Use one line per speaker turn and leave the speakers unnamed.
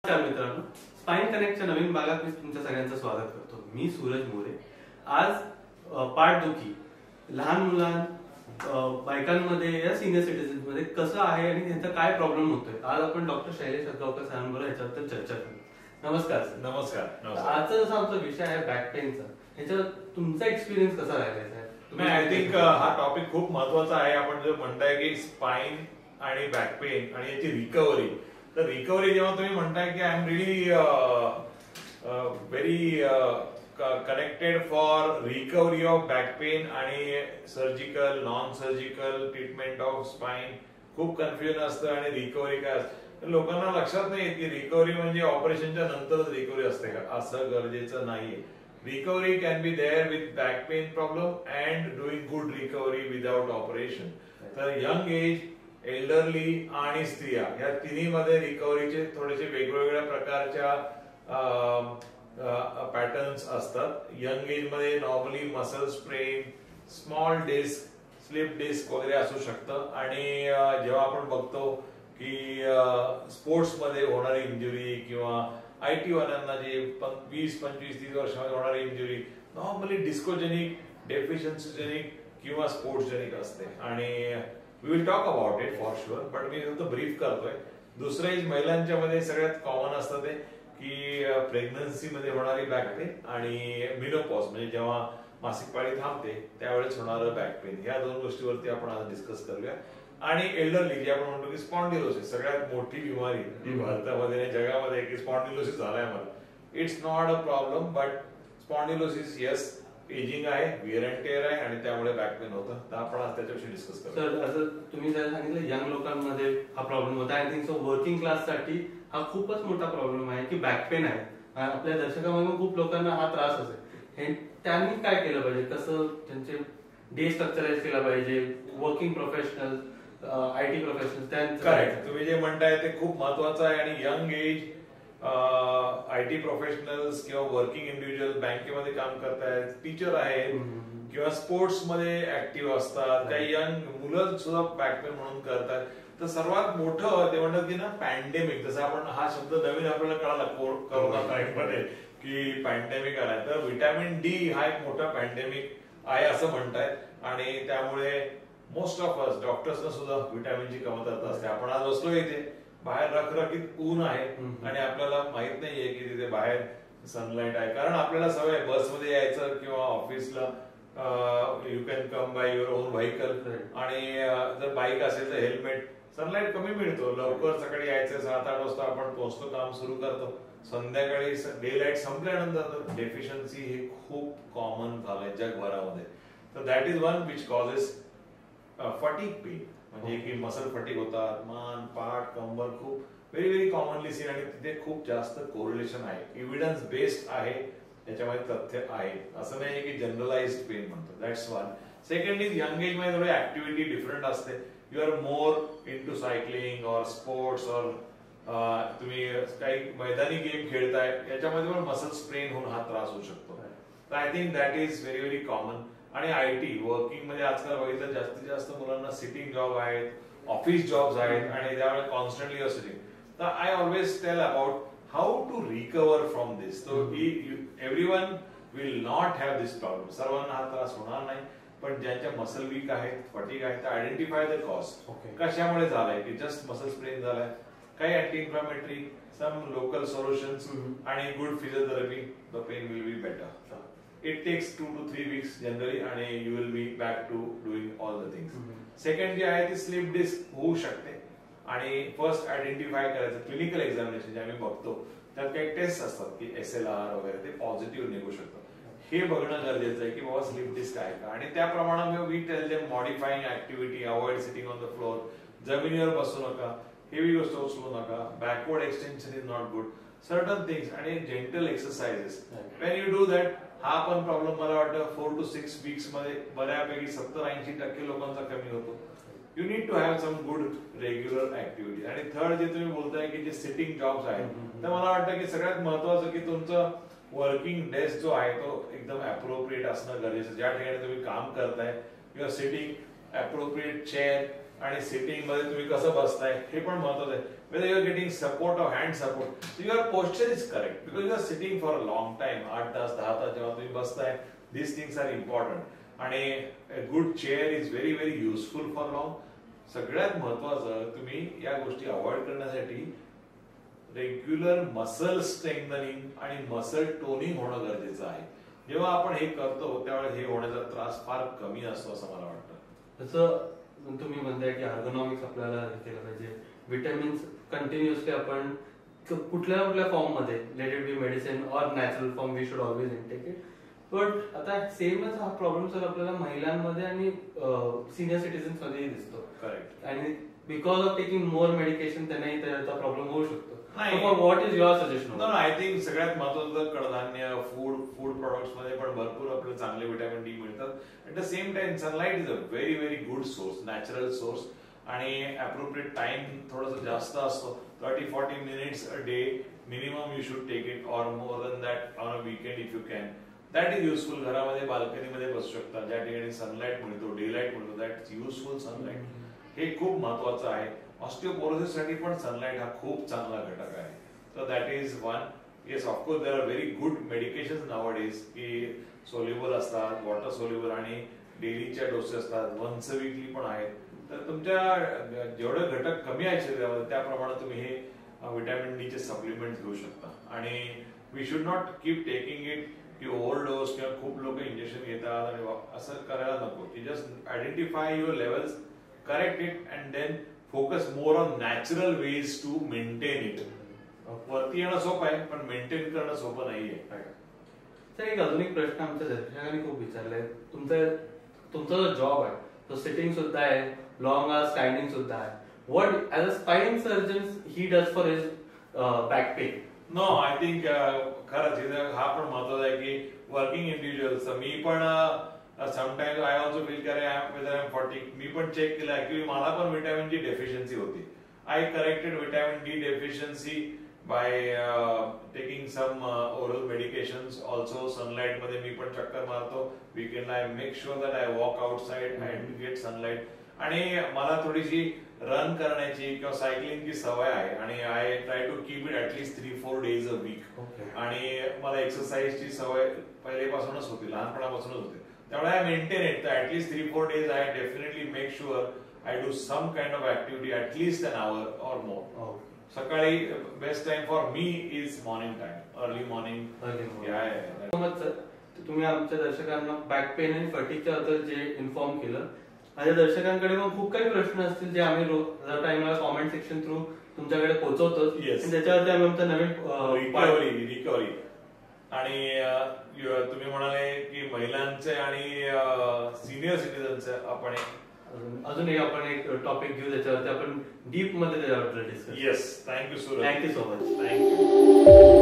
नमस्कार मित्रांनो, स्पाइन कनेक्टच्या नवीन भागात मी तुमच्या सगळ्यांचं स्वागत करतो. मी सूरज मोरे. आज पाठदुखी लहान बायकांमध्ये या सिनियर सिटीजन मध्ये कसं आहे आणि त्यांचा काय प्रॉब्लेम होतोय, आज आपण डॉक्टर शैलेश अदगावकर सरांबरोबर ह्याच्याबद्दल चर्चा करू. नमस्कार सर.
नमस्कार.
आजचा जसा आमचा विषय आहे बॅक पेनचा, ह्याच्यात तुमचा एक्सपिरियन्स कसा राहिला साहेब?
आय थिंक हा टॉपिक खूप महत्वाचा आहे. आपण जर म्हणताय की स्पाइन आणि बॅक पेन आणि याची रिकव्हरी, तर रिकव्हरी जेव्हा तुम्ही म्हणताय की I am really very connected for recovery of back pain आणि surgical non surgical treatment of spine, खूप कन्फ्युजन असतं आणि रिकव्हरी काय असतं. लोकांना लक्षात नाही की रिकव्हरी म्हणजे ऑपरेशनच्या नंतरच रिकव्हरी असते का, असं गरजेचं नाहीये. Recovery can be there with back pain problem and doing good recovery without operation. तर यंग एज, एल्डरली आणि स्त्रिया या तिन्ही मध्ये रिकव्हरीचे थोडेसे वेगवेगळ्या प्रकारच्या पॅटर्न्स असतात. यंग एज मध्ये normally muscle sprain, small disc, slip disc वगैरे असू शकतं. आणि जेव्हा आपण बघतो की स्पोर्ट्स मध्ये होणारी इंजुरी किंवा IT वाल्यांना जे 20, 25, 30 वर्षामध्ये होणारी इंजुरी नॉर्मली डिस्कोजेनिक, डेफिशियन्सीजेनिक किंवा स्पोर्ट्सजेनिक असते. आणि we will talk about it for sure, but मी फक्त ब्रीफ करतोय. दुसरं इज महिलांच्या मध्ये सगळ्यात कॉमन असतं ते की प्रेग्नन्सी मध्ये होणारी बॅक पेन आणि मेनोपॉज म्हणजे जेव्हा मासिक पाळी थांबते त्यावेळेस होणारं बॅक पेन, या दोन गोष्टीवरती आपण आज डिस्कस करूया. आणि एल्डरली जे आपण म्हणतो की स्पॉन्डिलोसिस, सगळ्यात मोठी बिमारी जी भारतामध्ये आणि जगामध्ये की स्पॉन्डिलोसिस झालाय मला. It's not a problem, but spondylosis yes, ageing आहे, विअर अँड टेअर आहे आणि त्यामुळे बॅक पेन होतं. तर आपण आज त्याच्याविषयी डिस्कस करू.
सर, असं तुम्ही जर सांगितलं यंग लोकांमध्ये हा प्रॉब्लेम होता, I think so working class साठी हा खूपच मोठा प्रॉब्लेम आहे की बॅक पेन आहे. आपल्या दर्शकांमध्ये खूप लोकांना हा त्रास असेल. त्यांनी काय केलं पाहिजे, कसं त्यांचे डे स्ट्रक्चराइज केलं पाहिजे, working professional, IT professional.
Correct, तुम्ही जे म्हणताय ते खूप महत्वाचं आहे. आणि यंग एज IT प्रोफेशनल्स किंवा वर्किंग इंडिव्हिज्युअल बँकेमध्ये काम करतायत, टीचर आहेत किंवा स्पोर्ट्स मध्ये ऍक्टिव्ह असतात, काही यंग मुलं सुद्धा बॅक पेन म्हणून करतात. तर सर्वात मोठं ते म्हणतात की ना पॅन्डेमिक, जसं आपण हा शब्द नवीन आपल्याला कळाला कोरोना टाइम मध्ये की पॅन्डेमिक आलाय, तर व्हिटॅमिन D हा एक मोठा पॅन्डेमिक आहे असं म्हणतायत. आणि त्यामुळे मोस्ट ऑफ अस डॉक्टर्सना सुद्धा व्हिटॅमिनची कमतरता असते. आपण आज बसलो इथे, बाहेर रखरखीत ऊन आहे आणि आपल्याला माहित नाहीये की तिथे बाहेर सनलाइट आहे, कारण आपल्याला सवय बसमध्ये यायचं किंवा ऑफिसला you can come by your on vehicle. आणि जर बाईक असेल तर हेल्मेट, सनलाइट कमी मिळतो, लवकर सकाळी यायचं 7-8 वाजता आपण पोहोचतो, काम सुरू करतो, संध्याकाळी डे लाईट संपल्यानंतर डेफिशियन्सी हे खूप कॉमन झालंय जगभरामध्ये. तर that is one which causes fatigue pain, म्हणजे की मसल फटीग होतात, मान, पाठ, कंबर, खूप व्हेरी व्हेरी कॉमनली सीन. आणि तिथे खूप जास्त कोरिलेशन आहे, एव्हिडन्स बेस्ड आहे, याच्यामध्ये तथ्य आहे, असं नाही की जनरलाइज्ड पेन म्हणतो. That's one. Second is young age मध्ये थोडी ऍक्टिव्हिटी डिफरंट असते. You are more into cycling और स्पोर्ट्स और तुम्ही काही मैदानी गेम खेळताय, याच्यामध्ये पण मसल स्ट्रेन होऊन हा त्रास होऊ शकतो. तर I think that is very very common. आणि IT वर्किंग मध्ये आजकाल बघितलं जास्तीत जास्त मुलांना सिटिंग जॉब आहेत, ऑफिस जॉब्स आहेत आणि त्यामुळे कॉन्स्टंटली युअर सिटिंग. तर I always tell about how to recover from this. So everyone will not have this problem, सर्वांना हा त्रास होणार नाही, पण ज्यांच्या मसल वीक आहेत, फटीग आहेत, आयडेंटिफाय द कॉज. कशामुळे झालंय की जस्ट मसल स्प्रेन झालाय, काही anti inflammatory, some local solutions आणि good physiotherapy, the pain will be better. It takes 2 to 3 weeks generally आणि you will be back to doing all the things. Second जे आहे ती स्लिप डिस्क होऊ शकते. आणि फर्स्ट आयडेंटिफाय करायचं, clinical examination जे आम्ही बघतो त्यात काही टेस्ट असतात की SLR वगैरे, ते पॉझिटिव्ह निघू शकतं. हे बघणं गरजेचं आहे की बाबा स्लिप डिस्क आहे का. आणि त्याप्रमाणे we tell them modifying activity, avoid sitting on the floor, जमिनीवर बसू नका, हेवी गोष्ट उचलू नका, backward extension is not good, certain things आणि gentle exercises. When you do that, हा पण प्रॉब्लेम मला वाटतं 4 to 6 वीक्स मध्ये बऱ्यापैकी 70-80% लोकांचा कमी होतो. You need to have some good regular activity. आणि थर्ड जे तुम्ही बोलताय की जे सिटिंग जॉब्स आहेत, तर मला वाटतं की सगळ्यात महत्वाचं की तुमचं वर्किंग डेस्क जो आहे तो एकदम अप्रोप्रिएट असणं गरजेचं. ज्या ठिकाणी तुम्ही काम करताय, you are sitting appropriate chair आणि सिटिंग मध्ये तुम्ही कसं बसताय हे पण महत्वाचं आहे. whether you're getting support or hand support, so your posture is correct because you are sitting for a long time. 8 तास 10 तास जेव्हा तुम्ही बसताय, these things are important. आणि a good chair is very very useful for long. सगळ्यात महत्वाचं तुम्ही या गोष्टी अवॉइड करण्यासाठी रेग्युलर मसल स्ट्रेंथनिंग आणि मसल टोनिंग होणं गरजेचं आहे. जेव्हा आपण हे करतो त्यावेळेस हे होण्याचा त्रास फार कमी असतो असं मला वाटतं.
जसं तुम्ही म्हणताय की अर्गोनॉमिक्स आपल्याला हे केलं पाहिजे, विटॅमिन्स कंटिन्युअसली आपण कुठल्या कुठल्या फॉर्म मध्ये, let it be medicine or natural form, we should always intake it. But आता सेमच हा प्रॉब्लेम सर आपल्याला महिलांमध्ये आणि सिनियर सिटीजन्स मध्येही दिसतो.
करेक्ट.
आणि because of taking more medication त्यांनाही त्याचा प्रॉब्लेम होऊ शकतो.
नाही,
what is your suggestion?
I think सगळ्यात महत्वाचं कडधान्य, फूड प्रोडक्ट्स मध्ये पण भरपूर आपले चांगले विटॅमिन डी मिळतात. At the same time sunlight is a very very good source, natural source. आणि अप्रोप्रिएट टाइम थोडंसं जास्त असतो. 30-40 minutes a day minimum you should take it, or more than that on a weekend if you can. That is useful. घरामध्ये बाल्कनीमध्ये बसू शकता, ज्या ठिकाणी सनलाइट मिळतो, डेलाइट मिळतो, दॅट युजफुल सनलाइट. हे खूप महत्वाचं आहे. ऑस्टिओपोरोसिस साठी पण सनलाइट हा खूप चांगला घटक आहे. So that is one. Yes, of course there are very good medication nowadays की सोल्युबल असतात, वॉटर सोल्युबल, आणि डेलीच्या डोसेस असतात, वन्स अ वीकली पण आहेत. तर तुमच्या जेवढे घटक कमी आहेत शरीरामध्ये त्याप्रमाणे तुम्ही हे विटॅमिन डी चे सप्लिमेंट घेऊ शकता. आणि we should not keep taking it की ओव्हरडोस किंवा खूप लोक इंजेक्शन घेतात आणि असं करायला नको. की just identify your levels, correct it, and then focus more on natural ways to maintain it. वरती येणं सोपं आहे पण मेंटेन करणं सोपं नाहीये.
सर एक अजून एक प्रश्न आमच्या दर्शकांनी खूप विचारलाय. तुमचा जो जॉब आहे तो सिटिंग सुद्धा आहे, लॉंग आवर्स स्टँडिंग सुद्धा आहे. What as a spine surgeon he does for his back pain?
No, I think खरंच हा पण महत्वाचा आहे की वर्किंग इंडिव्हिज्युअल्स, मी पण समटाइम्स आय ऑल्सो फील करे वेदर आय एम फॉटिक. मी पण चेक केलं, ऍक्च्युअली मला पण विटॅमिन डी डेफिशियन्सी होती. I corrected vitamin D deficiency by taking some oral medications. Also sunlight मध्ये मी पण चक्कर मारतो वीकेंडला. I make sure that I walk outside and get sunlight. आणि मला थोडीशी रन करण्याची किंवा सायकलिंगची सवय आहे आणि I try to keep it at least 3-4 days a week. आणि मला एक्सरसाइजची सवय पहिलेपासूनच होती, लहानपणापासूनच होती. त्यामुळे आय मेंटेन इट. तर at least 3-4 days I definitely make sure I do some kind of activity at least an hour or more. सकाळी best time for me is morning time, early morning.
Sir तुम्ही आमच्या दर्शकांना बॅक पेन आणि फटीगच्या बद्दल जे inform केलं, माझ्या दर्शकांकडे पण खूप काही प्रश्न असतील जे आम्ही टाइमला कॉमेंट सेक्शन थ्रू तुमच्याकडे पोहोचवतो. त्याच्यावरती आम्ही आमचं नवीन
रिकव्हरी. आणि तुम्ही म्हणाले की महिलांचे आणि सिनियर सिटीजनचे आपण
अजूनही आपण एक टॉपिक घेऊ त्याच्यावरती आपण डीप मध्ये त्याच्यावर discuss.
Yes, thank you so much.
Thank you so much. Thank you.